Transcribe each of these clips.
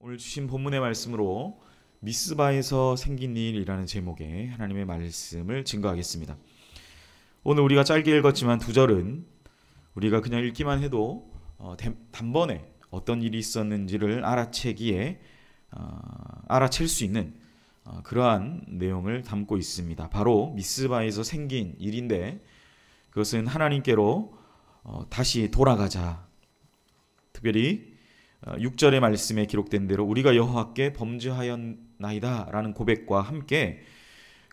오늘 주신 본문의 말씀으로 미스바에서 생긴 일이라는 제목의 하나님의 말씀을 증거하겠습니다. 오늘 우리가 짧게 읽었지만 두 절은 우리가 그냥 읽기만 해도 단번에 어떤 일이 있었는지를 알아챌 수 있는 그러한 내용을 담고 있습니다. 바로 미스바에서 생긴 일인데 그것은 하나님께로 다시 돌아가자. 특별히 6절의 말씀에 기록된 대로 우리가 여호와께 범죄하였나이다 라는 고백과 함께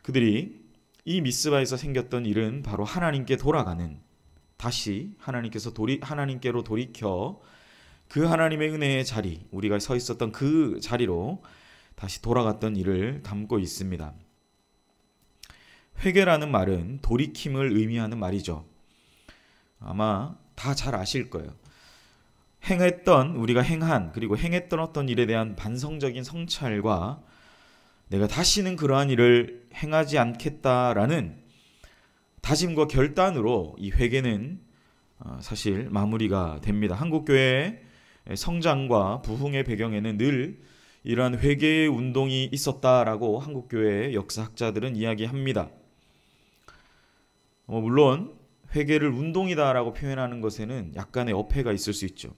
그들이 이 미스바에서 생겼던 일은 바로 하나님께 돌아가는, 다시 하나님께로 돌이켜 그 하나님의 은혜의 자리, 우리가 서 있었던 그 자리로 다시 돌아갔던 일을 담고 있습니다. 회개라는 말은 돌이킴을 의미하는 말이죠. 아마 다 잘 아실 거예요. 우리가 행했던 어떤 일에 대한 반성적인 성찰과 내가 다시는 그러한 일을 행하지 않겠다라는 다짐과 결단으로 이 회개는 사실 마무리가 됩니다. 한국교회의 성장과 부흥의 배경에는 늘 이러한 회개의 운동이 있었다라고 한국교회의 역사학자들은 이야기합니다. 물론 회개를 운동이다라고 표현하는 것에는 약간의 어폐가 있을 수 있죠.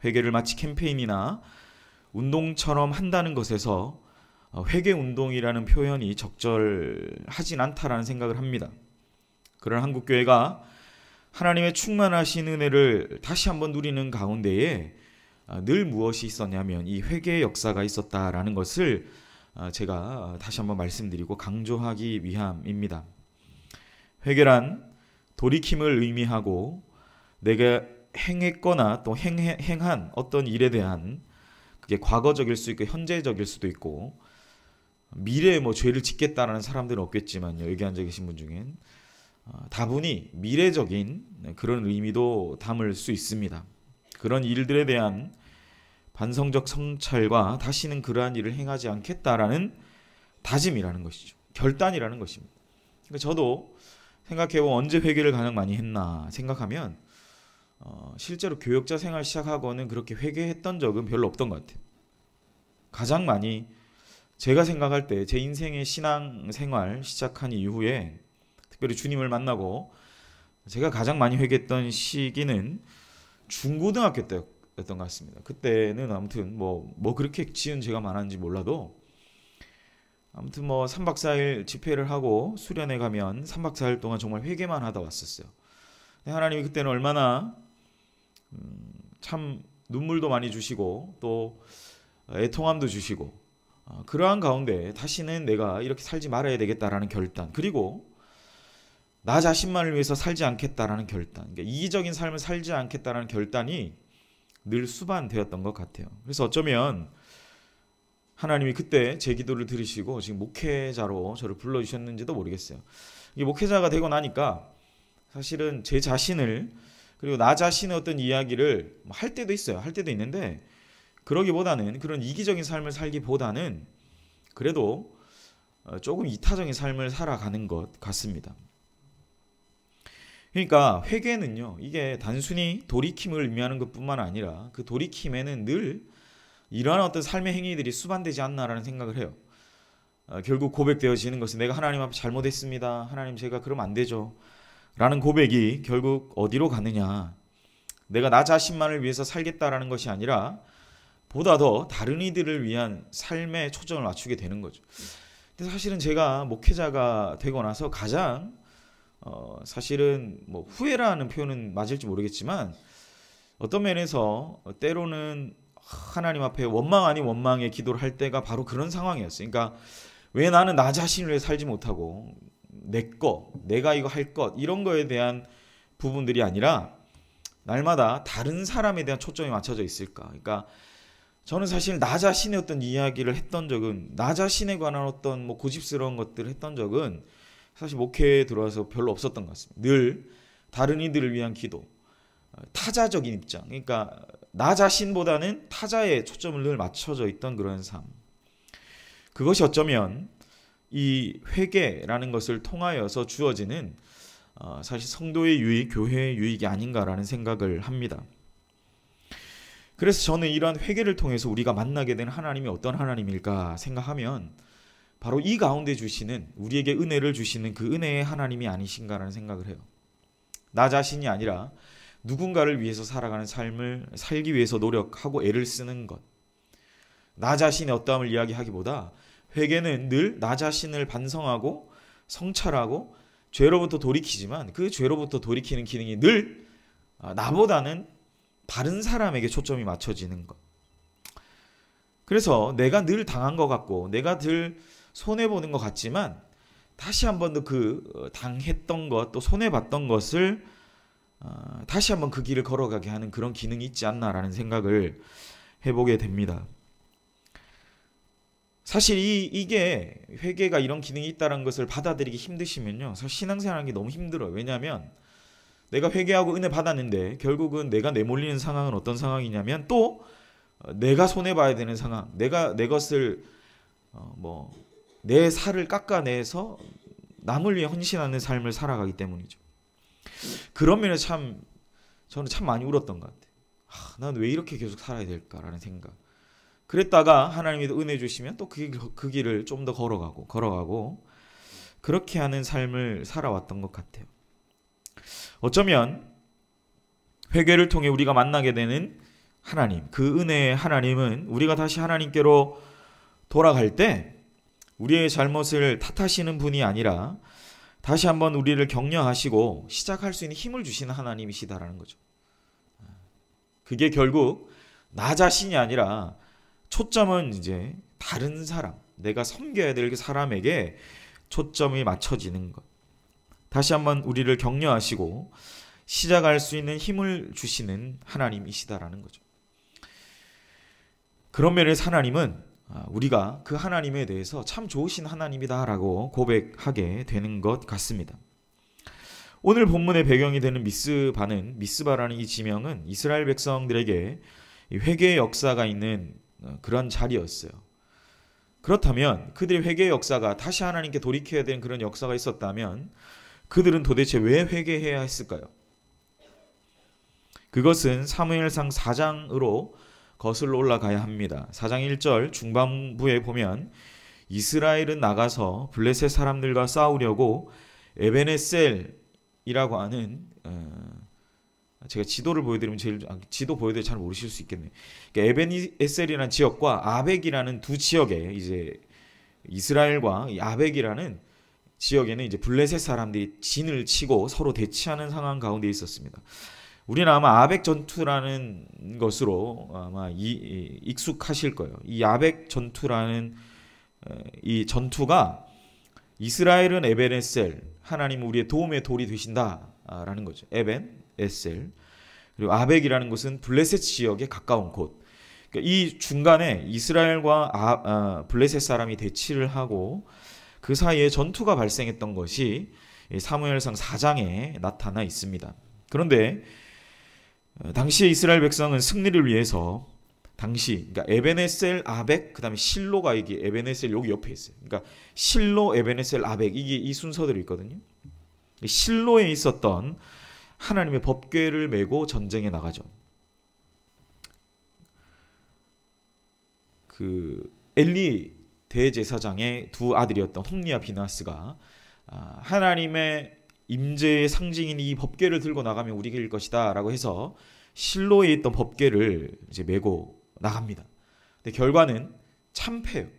회개를 마치 캠페인이나 운동처럼 한다는 것에서 회개 운동이라는 표현이 적절하진 않다라는 생각을 합니다. 그러나 한국교회가 하나님의 충만하신 은혜를 다시 한번 누리는 가운데에 늘 무엇이 있었냐면 이 회개의 역사가 있었다라는 것을 제가 다시 한번 말씀드리고 강조하기 위함입니다. 회개란 돌이킴을 의미하고 내가 행했거나 또 행한 어떤 일에 대한, 그게 과거적일 수 있고 현재적일 수도 있고 미래에 죄를 짓겠다라는 사람들은 없겠지만요, 여기 앉아 계신 분 중엔 다분히 미래적인 그런 의미도 담을 수 있습니다. 그런 일들에 대한 반성적 성찰과 다시는 그러한 일을 행하지 않겠다라는 다짐이라는 것이죠. 결단이라는 것입니다. 그러니까 저도 생각해보면 언제 회개를 가장 많이 했나 생각하면 실제로 교역자 생활 시작하고는 그렇게 회개했던 적은 별로 없던 것 같아요. 가장 많이 제가 생각할 때 제 인생의 신앙 생활 시작한 이후에 특별히 주님을 만나고 제가 가장 많이 회개했던 시기는 중고등학교 때였던 것 같습니다. 그때는 아무튼 그렇게 지은 죄가 많았는지 몰라도 아무튼 3박 4일 집회를 하고 수련회 가면 3박 4일 동안 정말 회개만 하다 왔었어요. 하나님이 그때는 얼마나 참 눈물도 많이 주시고 또 애통함도 주시고 그러한 가운데 다시는 내가 이렇게 살지 말아야 되겠다라는 결단, 그리고 나 자신만을 위해서 살지 않겠다라는 결단, 그러니까 이기적인 삶을 살지 않겠다라는 결단이 늘 수반되었던 것 같아요. 그래서 어쩌면 하나님이 그때 제 기도를 들으시고 지금 목회자로 저를 불러주셨는지도 모르겠어요. 이게 목회자가 되고 나니까 사실은 제 자신을, 그리고 나 자신의 어떤 이야기를 할 때도 있어요. 할 때도 있는데 그러기보다는, 그런 이기적인 삶을 살기보다는 그래도 조금 이타적인 삶을 살아가는 것 같습니다. 그러니까 회개는요, 이게 단순히 돌이킴을 의미하는 것뿐만 아니라 그 돌이킴에는 늘 이러한 어떤 삶의 행위들이 수반되지 않나라는 생각을 해요. 결국 고백되어지는 것은 내가 하나님 앞에 잘못했습니다. 하나님 제가 그러면 안 되죠. 라는 고백이 결국 어디로 가느냐, 내가 나 자신만을 위해서 살겠다라는 것이 아니라 보다 더 다른 이들을 위한 삶에 초점을 맞추게 되는 거죠. 근데 사실은 제가 목회자가 되고 나서 가장 사실은 후회라는 표현은 맞을지 모르겠지만 어떤 면에서 때로는 하나님 앞에 원망 아닌 원망의 기도를 할 때가 바로 그런 상황이었어요. 그러니까 왜 나는 나 자신을 위해 살지 못하고 내가 이거 할 것, 이런 거에 대한 부분들이 아니라 날마다 다른 사람에 대한 초점이 맞춰져 있을까. 그러니까 저는 사실 나 자신의 어떤 이야기를 했던 적은, 나 자신에 관한 어떤 고집스러운 것들을 했던 적은 사실 목회에 들어와서 별로 없었던 것 같습니다. 늘 다른 이들을 위한 기도, 타자적인 입장, 그러니까 나 자신보다는 타자에 초점을 늘 맞춰져 있던 그런 삶. 그것이 어쩌면 이 회개라는 것을 통하여서 주어지는 사실 성도의 유익, 교회의 유익이 아닌가라는 생각을 합니다. 그래서 저는 이러한 회개를 통해서 우리가 만나게 되는 하나님이 어떤 하나님일까 생각하면 바로 이 가운데 주시는, 우리에게 은혜를 주시는 그 은혜의 하나님이 아니신가라는 생각을 해요. 나 자신이 아니라 누군가를 위해서 살아가는 삶을 살기 위해서 노력하고 애를 쓰는 것. 나 자신의 어떠함을 이야기하기보다 회개는 늘 나 자신을 반성하고 성찰하고 죄로부터 돌이키지만, 그 죄로부터 돌이키는 기능이 늘 나보다는 다른 사람에게 초점이 맞춰지는 것. 그래서 내가 늘 당한 것 같고 내가 늘 손해보는 것 같지만 다시 한번 더 그 당했던 것, 또 손해봤던 것을 다시 한번 그 길을 걸어가게 하는 그런 기능이 있지 않나라는 생각을 해보게 됩니다. 사실 이게 회개가 이런 기능이 있다는 것을 받아들이기 힘드시면요, 사실 신앙생활하는 게 너무 힘들어요. 왜냐하면 내가 회개하고 은혜 받았는데 결국은 내가 내몰리는 상황은 어떤 상황이냐면 또 내가 손해봐야 되는 상황, 내가 내 것을 내 살을 깎아내서 남을 위해 헌신하는 삶을 살아가기 때문이죠. 그런 면에서 저는 참 많이 울었던 것 같아요. 난 왜 이렇게 계속 살아야 될까라는 생각. 그랬다가 하나님이 은혜 주시면 또 그 길을 좀 더 걸어가고 그렇게 하는 삶을 살아왔던 것 같아요. 어쩌면 회개를 통해 우리가 만나게 되는 하나님, 그 은혜의 하나님은 우리가 다시 하나님께로 돌아갈 때 우리의 잘못을 탓하시는 분이 아니라 다시 한번 우리를 격려하시고 시작할 수 있는 힘을 주시는 하나님이시다라는 거죠. 그게 결국 나 자신이 아니라 초점은 이제 다른 사람, 내가 섬겨야 될 그 사람에게 초점이 맞춰지는 것. 다시 한번 우리를 격려하시고 시작할 수 있는 힘을 주시는 하나님이시다라는 거죠. 그런 면에서 하나님은 우리가 그 하나님에 대해서 참 좋으신 하나님이다라고 고백하게 되는 것 같습니다. 오늘 본문의 배경이 되는 미스바라는 이 지명은 이스라엘 백성들에게 회개의 역사가 있는 그런 자리였어요. 그렇다면 그들의 회개의 역사가 다시 하나님께 돌이켜야 되는 그런 역사가 있었다면 그들은 도대체 왜 회개해야 했을까요? 그것은 사무엘상 4장으로 거슬러 올라가야 합니다. 4장 1절 중반부에 보면 이스라엘은 나가서 블레셋 사람들과 싸우려고 에베네셀이라고 하는 제가 지도를 보여드리면 지도 보여드리면 잘 모르실 수 있겠네요. 그러니까 에베네셀이라는 지역과 아벡이라는 두 지역에 이제 이스라엘과 이 아벡이라는 지역에는 이제 블레셋 사람들이 진을 치고 서로 대치하는 상황 가운데 있었습니다. 우리는 아마 아벡 전투라는 것으로 아마 익숙하실 거예요. 이 아벡 전투라는 이 전투가 이스라엘은 에벤에셀, 하나님 우리의 도움의 돌이 되신다라는 거죠. 에벤에셀. 그리고 아벡이라는 것은 블레셋 지역에 가까운 곳. 그러니까 이 중간에 이스라엘과 블레셋 사람이 대치를 하고 그 사이에 전투가 발생했던 것이 사무엘상 4장에 나타나 있습니다. 그런데 당시 이스라엘 백성은 승리를 위해서 그러니까 에베네셀, 아벡, 그다음에 실로가 이게 에베네셀 여기 옆에 있어요. 그러니까 실로, 에베네셀, 아벡 이게 이 순서들이 있거든요. 실로에 있었던 하나님의 법궤를 메고 전쟁에 나가죠. 그 엘리 대제사장의 두 아들이었던 홈리와 비나스가 하나님의 임재의 상징인 이 법궤를 들고 나가면 우리가 이길 것이다 라고 해서 실로에 있던 법궤를 이제 메고 나갑니다. 근데 결과는 참패예요.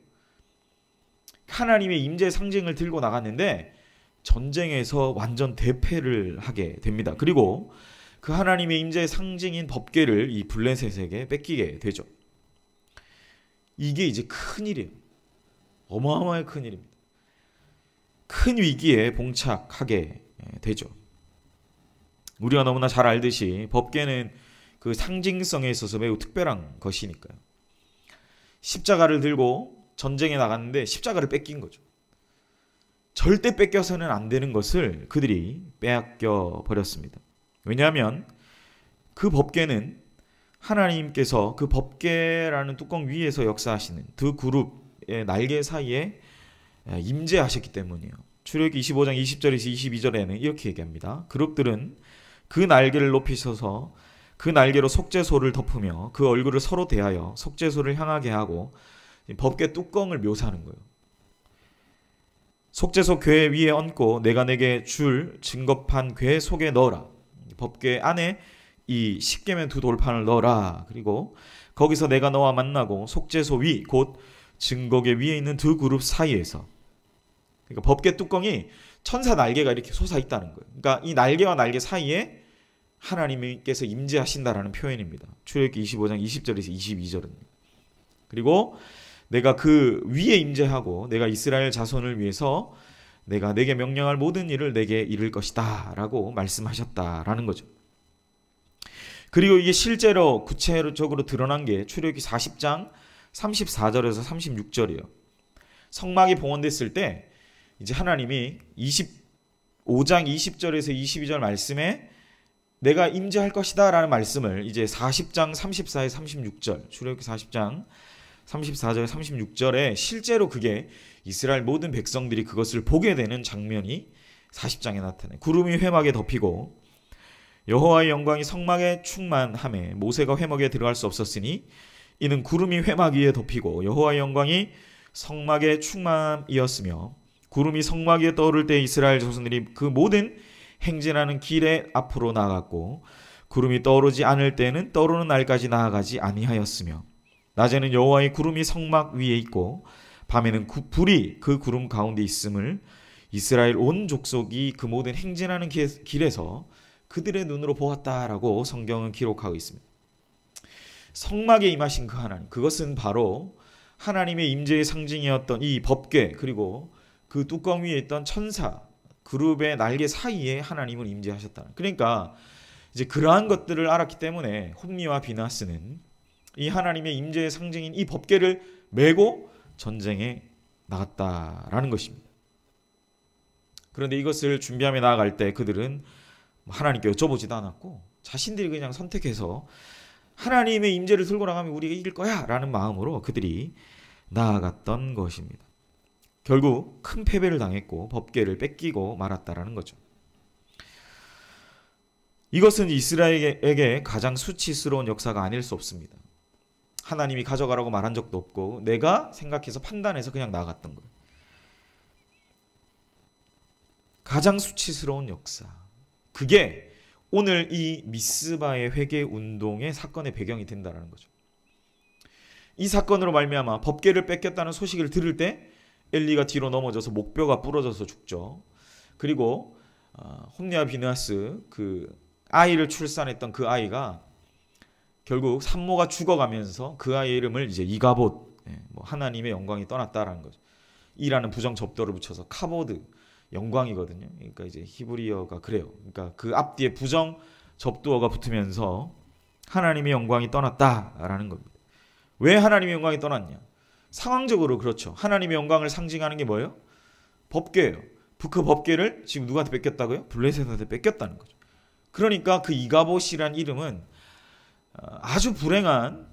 하나님의 임재의 상징을 들고 나갔는데 전쟁에서 완전 대패를 하게 됩니다. 그리고 그 하나님의 임재의 상징인 법궤를 이 블레셋에게 뺏기게 되죠. 이게 이제 큰일이에요. 어마어마하게 큰일입니다. 큰 위기에 봉착하게 되죠. 우리가 너무나 잘 알듯이 법궤는 그 상징성에 있어서 매우 특별한 것이니까요. 십자가를 들고 전쟁에 나갔는데 십자가를 뺏긴 거죠. 절대 뺏겨서는 안 되는 것을 그들이 빼앗겨 버렸습니다. 왜냐하면 그 법궤는 하나님께서 그 법궤라는 뚜껑 위에서 역사하시는 두 그룹의 날개 사이에 임재하셨기 때문이에요. 출애굽기 25장 20절에서 22절에는 이렇게 얘기합니다. 그룹들은 그 날개를 높이셔서 그 날개로 속죄소를 덮으며 그 얼굴을 서로 대하여 속죄소를 향하게 하고 법궤 뚜껑을 묘사하는 거예요. 속죄소 궤 위에 얹고 내가 내게 줄 증거판 궤 속에 넣어라. 법궤 안에 이 십계명 두 돌판을 넣어라. 그리고 거기서 내가 너와 만나고 속죄소 위 곧 증거궤 위에 있는 두 그룹 사이에서, 그러니까 법궤 뚜껑이 천사 날개가 이렇게 솟아 있다는 거예요. 그러니까 이 날개와 날개 사이에 하나님께서 임재하신다라는 표현입니다. 출애굽기 25장 20절에서 22절은. 그리고 내가 그 위에 임재하고 내가 이스라엘 자손을 위해서 내가 내게 명령할 모든 일을 내게 이룰 것이다 라고 말씀하셨다라는 거죠. 그리고 이게 실제로 구체적으로 드러난 게 출애굽기 40장 34절에서 36절이에요. 성막이 봉헌됐을 때 이제 하나님이 25장 20절에서 22절 말씀에 내가 임재할 것이다 라는 말씀을 이제 40장 34에 36절, 출애굽기 40장 34절 36절에 실제로 그게 이스라엘 모든 백성들이 그것을 보게 되는 장면이 40장에 나타나요. 구름이 회막에 덮이고 여호와의 영광이 성막에 충만하매 모세가 회막에 들어갈 수 없었으니 이는 구름이 회막 위에 덮이고 여호와의 영광이 성막에 충만이었으며 구름이 성막 위에 떠오를 때 이스라엘 자손들이 그 모든 행진하는 길에 앞으로 나아갔고 구름이 떠오르지 않을 때는 떠오르는 날까지 나아가지 아니하였으며 낮에는 여호와의 구름이 성막 위에 있고 밤에는 불이 그 구름 가운데 있음을 이스라엘 온 족속이 그 모든 행진하는 길에서 그들의 눈으로 보았다라고 성경은 기록하고 있습니다. 성막에 임하신 그 하나님, 그것은 바로 하나님의 임재의 상징이었던 이 법궤 그리고 그 뚜껑 위에 있던 천사 그룹의 날개 사이에 하나님은 임재하셨다. 그러니까 이제 그러한 것들을 알았기 때문에 홈리와 비나스는 이 하나님의 임재의 상징인 이 법궤를 메고 전쟁에 나갔다라는 것입니다. 그런데 이것을 준비하며 나아갈 때 그들은 하나님께 여쭤보지도 않았고 자신들이 그냥 선택해서 하나님의 임재를 들고 나가면 우리가 이길 거야 라는 마음으로 그들이 나아갔던 것입니다. 결국 큰 패배를 당했고 법궤를 뺏기고 말았다라는 거죠. 이것은 이스라엘에게 가장 수치스러운 역사가 아닐 수 없습니다. 하나님이 가져가라고 말한 적도 없고 내가 생각해서 판단해서 그냥 나아갔던 거예요. 가장 수치스러운 역사. 그게 오늘 이 미스바의 회개 운동의 사건의 배경이 된다는 거죠. 이 사건으로 말미암아 법궤를 뺏겼다는 소식을 들을 때 엘리가 뒤로 넘어져서 목뼈가 부러져서 죽죠. 그리고 홈리와 비느하스 그 아이를 출산했던 그 아이가 결국 산모가 죽어가면서 그 아이의 이름을 이제 이가봇, 하나님의 영광이 떠났다라는 거죠. 이라는 부정 접도를 붙여서 카보드, 영광이거든요. 그러니까 이제 히브리어가 그래요. 그러니까 그 앞뒤에 부정 접두어가 붙으면서 하나님의 영광이 떠났다라는 겁니다. 왜 하나님의 영광이 떠났냐? 상황적으로 그렇죠. 하나님의 영광을 상징하는 게 뭐예요? 법궤예요. 그 법궤를 지금 누구한테 뺏겼다고요? 블레셋한테 뺏겼다는 거죠. 그러니까 그 이가봇이란 이름은 아주 불행한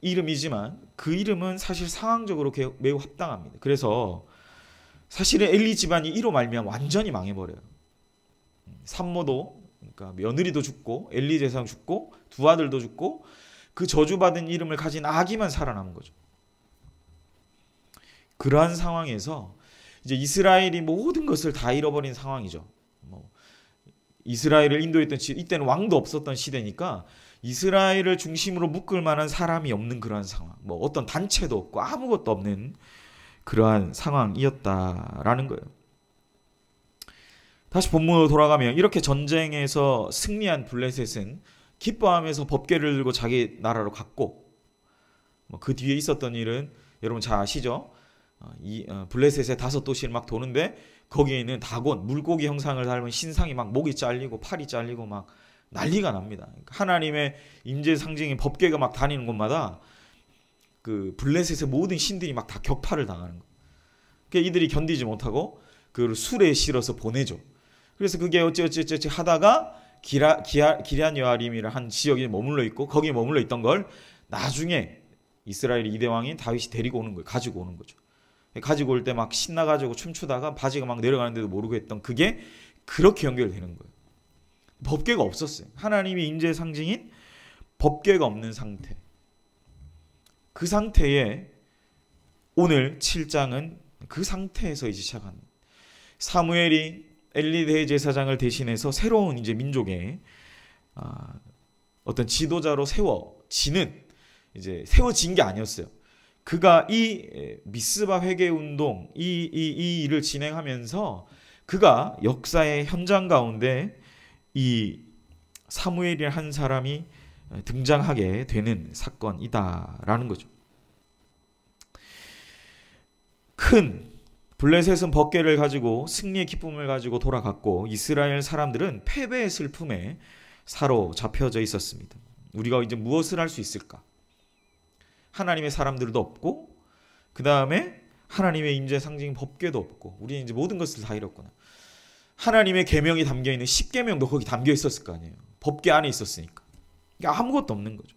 이름이지만 그 이름은 사실 상황적으로 매우 합당합니다. 그래서 사실은 엘리 집안이 이로 말미암아 완전히 망해버려요. 산모도, 그러니까 며느리도 죽고 엘리 제사장 죽고 두 아들도 죽고 그 저주받은 이름을 가진 아기만 살아남은 거죠. 그러한 상황에서 이제 이스라엘이 모든 것을 다 잃어버린 상황이죠. 이스라엘을 인도했던 이때는 왕도 없었던 시대니까 이스라엘을 중심으로 묶을 만한 사람이 없는 그러한 상황, 어떤 단체도 없고 아무것도 없는 그러한 상황이었다라는 거예요. 다시 본문으로 돌아가면 이렇게 전쟁에서 승리한 블레셋은 기뻐하면서 법궤를 들고 자기 나라로 갔고 그 뒤에 있었던 일은 여러분 잘 아시죠? 블레셋의 5도시를 막 도는데 거기에 있는 다곤, 물고기 형상을 닮은 신상이 막 목이 잘리고 팔이 잘리고 막 난리가 납니다. 하나님의 임재 상징인 법궤가 막 다니는 곳마다 그 블레셋의 모든 신들이 막 다 격파를 당하는 거예요. 그러니까 이들이 견디지 못하고 그걸 술에 실어서 보내죠. 그래서 그게 어찌 하다가 기럇 여아림이라는 한 지역에 머물러 있고 거기에 머물러 있던 걸 나중에 이스라엘 2대 왕인 다윗이 데리고 오는 거예요. 가지고 오는 거죠. 가지고 올 때 막 신나가지고 춤추다가 바지가 막 내려가는데도 모르고 했던 그게 그렇게 연결되는 거예요. 법궤가 없었어요. 하나님의 임재의 상징인 법궤가 없는 상태. 그 상태에 오늘 7장은 그 상태에서 이제 시작합니다. 사무엘이 엘리 대제사장을 대신해서 새로운 이제 민족의 어떤 지도자로 세워진 게 아니었어요. 그가 이 미스바 회개 운동 이 일을 진행하면서 그가 역사의 현장 가운데 이 사무엘이라는 한 사람이 등장하게 되는 사건이다라는 거죠. 큰 블레셋은 법궤를 가지고 승리의 기쁨을 가지고 돌아갔고 이스라엘 사람들은 패배의 슬픔에 사로잡혀져 있었습니다. 우리가 이제 무엇을 할 수 있을까? 하나님의 사람들도 없고 그 다음에 하나님의 임재 상징 법궤도 없고 우리는 이제 모든 것을 다 잃었구나. 하나님의 계명이 담겨있는 10계명도 거기 담겨 있었을 거 아니에요. 법궤 안에 있었으니까. 그러니까 아무것도 없는 거죠.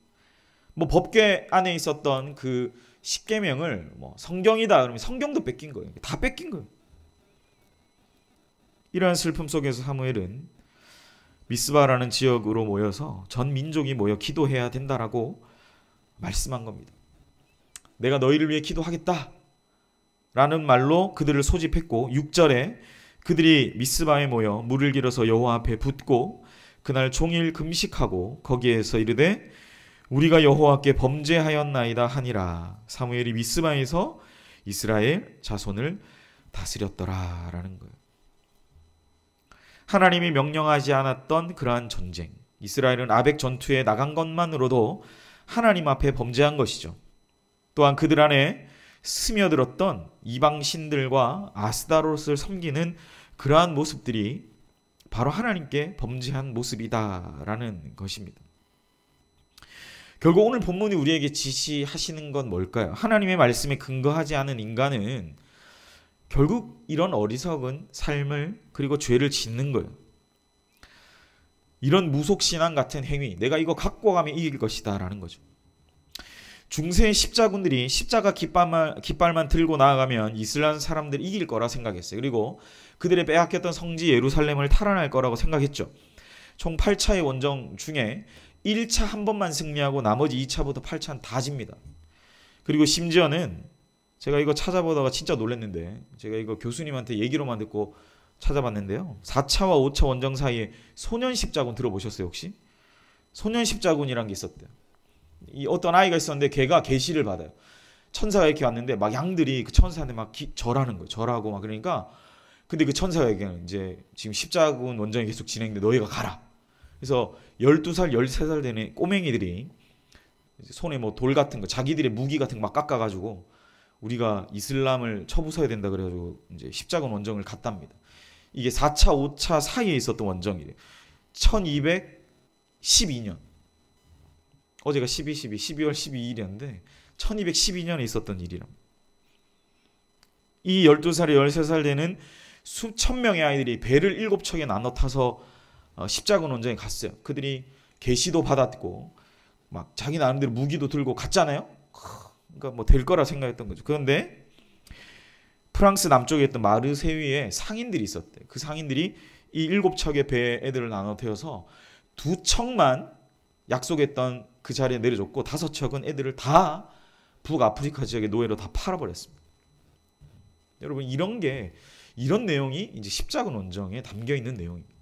뭐 법궤 안에 있었던 그 10계명을 뭐 성경이다 그러면 성경도 뺏긴 거예요. 다 뺏긴 거예요. 이러한 슬픔 속에서 사무엘은 미스바라는 지역으로 모여서 전 민족이 모여 기도해야 된다라고 말씀한 겁니다. 내가 너희를 위해 기도하겠다 라는 말로 그들을 소집했고 6절에 그들이 미스바에 모여 물을 길어서 여호와 앞에 붓고 그날 종일 금식하고 거기에서 이르되 우리가 여호와께 범죄하였나이다 하니라. 사무엘이 미스바에서 이스라엘 자손을 다스렸더라라는 거예요. 하나님이 명령하지 않았던 그러한 전쟁, 이스라엘은 아벡 전투에 나간 것만으로도 하나님 앞에 범죄한 것이죠. 또한 그들 안에 스며들었던 이방 신들과 아스다롯을 섬기는 그러한 모습들이 바로 하나님께 범죄한 모습이다라는 것입니다. 결국 오늘 본문이 우리에게 지시하시는 건 뭘까요? 하나님의 말씀에 근거하지 않은 인간은 결국 이런 어리석은 삶을 그리고 죄를 짓는 거예요. 이런 무속신앙 같은 행위, 내가 이거 갖고 가면 이길 것이다 라는 거죠. 중세 십자군들이 십자가 깃발만 들고 나아가면 이슬람 사람들이 이길 거라 생각했어요. 그리고 그들의 빼앗겼던 성지 예루살렘을 탈환할 거라고 생각했죠. 총 8차의 원정 중에 1차 한 번만 승리하고 나머지 2차부터 8차는 다 집니다. 그리고 심지어는 제가 이거 찾아보다가 진짜 놀랐는데 제가 이거 교수님한테 얘기로만 듣고 찾아봤는데요. 4차와 5차 원정 사이에 소년 십자군 들어보셨어요 혹시? 소년 십자군이란 게 있었대요. 이 어떤 아이가 있었는데 걔가 계시를 받아요. 천사가 이렇게 왔는데 막 양들이 그 천사한테 막 절하는 거예요. 절하고 막 그러니까 근데 그 천사가 얘기하는 이제 지금 십자군 원정이 계속 진행돼 너희가 가라. 그래서 12살, 13살 되는 꼬맹이들이 손에 뭐 돌 같은 거 자기들의 무기 같은 거 막 깎아가지고 우리가 이슬람을 쳐부숴야 된다 그래가지고 이제 십자군 원정을 갔답니다. 이게 4차, 5차 사이에 있었던 원정이래요. 1212년. 어제가 12월 12일이었는데 1212년에 있었던 일이랍니다. 이 12살에 13살 되는 수천 명의 아이들이 배를 7척에 나눠 타서 십자군 원정에 갔어요. 그들이 계시도 받았고 막 자기 나름대로 무기도 들고 갔잖아요. 그러니까 뭐 될 거라 생각했던 거죠. 그런데 프랑스 남쪽에 있던 마르세유에 상인들이 있었대. 그 상인들이 이 7척의 배 애들을 나눠 태워서 2척만 약속했던 그 자리에 내려줬고 5척은 애들을 다 북아프리카 지역의 노예로 다 팔아버렸습니다. 여러분 이런 내용이 이제 십자군 원정에 담겨 있는 내용입니다.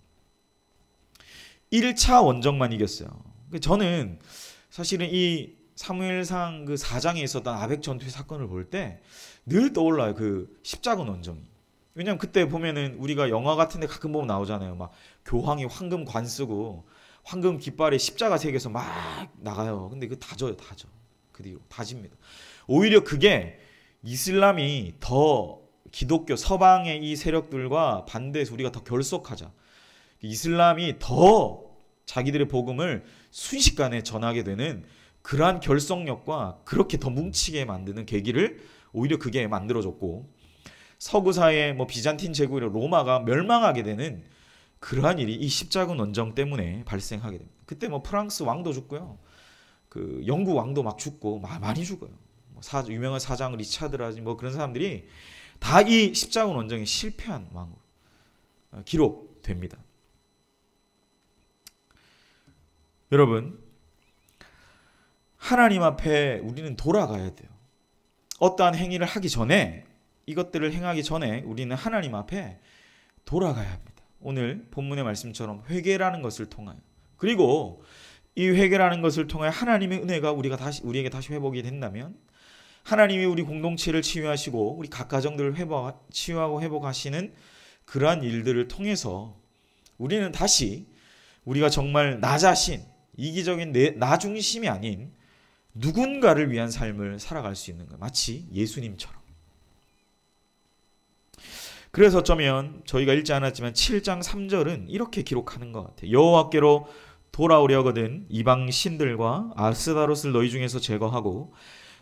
1차 원정만 이겼어요. 저는 사실은 이 사무엘상 그 4장에 있었던 아벡 전투의 사건을 볼 때 늘 떠올라요. 그 십자군 원정이. 왜냐면 그때 보면은 우리가 영화 같은 데 가끔 보면 나오잖아요. 막 교황이 황금 관 쓰고 황금 깃발에 십자가 새겨서 막 나가요. 근데 그 다 져요. 그 뒤로 다 집니다. 오히려 그게 이슬람이 더 기독교 서방의 이 세력들과 반대해서 우리가 더 결속하자. 이슬람이 더 자기들의 복음을 순식간에 전하게 되는 그러한 결속력과 그렇게 더 뭉치게 만드는 계기를 오히려 그게 만들어줬고 서구사의 뭐 비잔틴 제국이나 로마가 멸망하게 되는 그러한 일이 이 십자군 원정 때문에 발생하게 됩니다. 그때 뭐 프랑스 왕도 죽고요. 그 영국 왕도 막 죽고 많이 죽어요. 유명한 사장 리차드라든지 뭐 그런 사람들이 다 이 십자군 원정에 실패한 왕으로 기록됩니다. 여러분 하나님 앞에 우리는 돌아가야 돼요. 어떠한 행위를 하기 전에, 이것들을 행하기 전에 우리는 하나님 앞에 돌아가야 합니다. 오늘 본문의 말씀처럼 회개라는 것을 통하여, 그리고 이 회개라는 것을 통하여 하나님의 은혜가 우리에게 다시 회복이 된다면, 하나님이 우리 공동체를 치유하시고 우리 각 가정들을 치유하고 회복하시는 그러한 일들을 통해서 우리는 다시 우리가 정말 나 자신, 이기적인 나 중심이 아닌 누군가를 위한 삶을 살아갈 수 있는 거예요. 마치 예수님처럼. 그래서 어쩌면 저희가 읽지 않았지만 7장 3절은 이렇게 기록하는 것 같아요. 여호와께로 돌아오려거든 이방 신들과 아스다롯을 너희 중에서 제거하고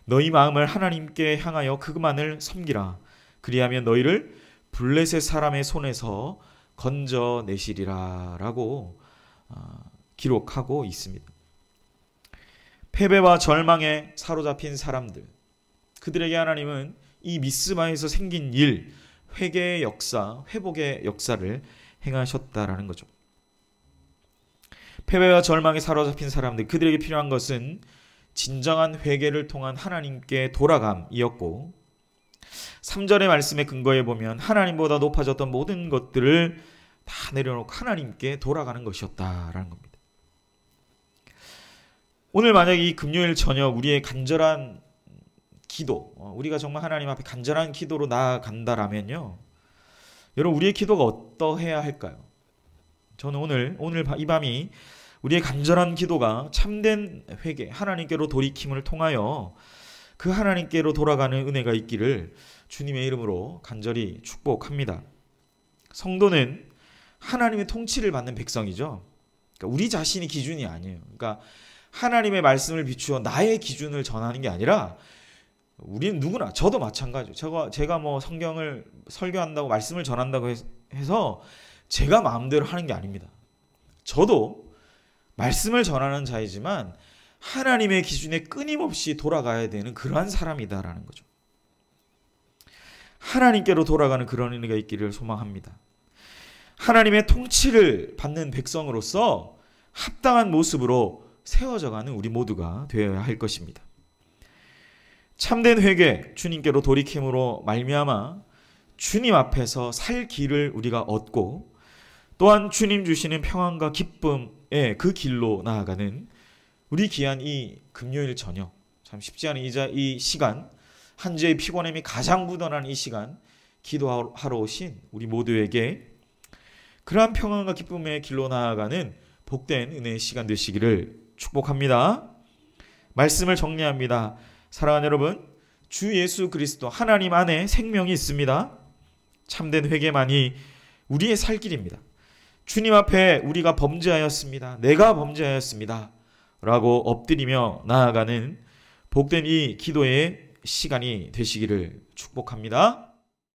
너희 마음을 하나님께 향하여 그만을 섬기라. 그리하면 너희를 블레셋 사람의 손에서 건져내시리라 라고 기록하고 있습니다. 패배와 절망에 사로잡힌 사람들, 그들에게 하나님은 이 미스바에서 생긴 일, 회개의 역사, 회복의 역사를 행하셨다라는 거죠. 패배와 절망에 사로잡힌 사람들, 그들에게 필요한 것은 진정한 회개를 통한 하나님께 돌아감이었고, 3절의 말씀에 근거해 보면 하나님보다 높아졌던 모든 것들을 다 내려놓고 하나님께 돌아가는 것이었다라는 겁니다. 오늘 만약에 이 금요일 저녁 우리의 간절한 기도, 우리가 정말 하나님 앞에 간절한 기도로 나아간다라면요, 여러분 우리의 기도가 어떠해야 할까요? 저는 오늘 이 밤이 우리의 간절한 기도가 참된 회개, 하나님께로 돌이킴을 통하여 그 하나님께로 돌아가는 은혜가 있기를 주님의 이름으로 간절히 축복합니다. 성도는 하나님의 통치를 받는 백성이죠. 그러니까 우리 자신이 기준이 아니에요. 그러니까 하나님의 말씀을 비추어 나의 기준을 전하는 게 아니라, 우리는 누구나, 저도 마찬가지예요. 제가 뭐 성경을 설교한다고, 말씀을 전한다고 해서 제가 마음대로 하는 게 아닙니다. 저도 말씀을 전하는 자이지만 하나님의 기준에 끊임없이 돌아가야 되는 그러한 사람이다라는 거죠. 하나님께로 돌아가는 그런 은혜가 있기를 소망합니다. 하나님의 통치를 받는 백성으로서 합당한 모습으로 세워져가는 우리 모두가 되어야 할 것입니다. 참된 회개, 주님께로 돌이킴으로 말미암아 주님 앞에서 살 길을 우리가 얻고, 또한 주님 주시는 평안과 기쁨의 그 길로 나아가는 우리 귀한 이 금요일 저녁, 참 쉽지 않은 이 시간, 한 주의 피곤함이 가장 묻어난 이 시간, 기도하러 오신 우리 모두에게 그러한 평안과 기쁨의 길로 나아가는 복된 은혜의 시간 되시기를 축복합니다. 말씀을 정리합니다. 사랑하는 여러분, 주 예수 그리스도 하나님 안에 생명이 있습니다. 참된 회개만이 우리의 살 길입니다. 주님 앞에 우리가 범죄하였습니다. 내가 범죄하였습니다. 라고 엎드리며 나아가는 복된 이 기도의 시간이 되시기를 축복합니다.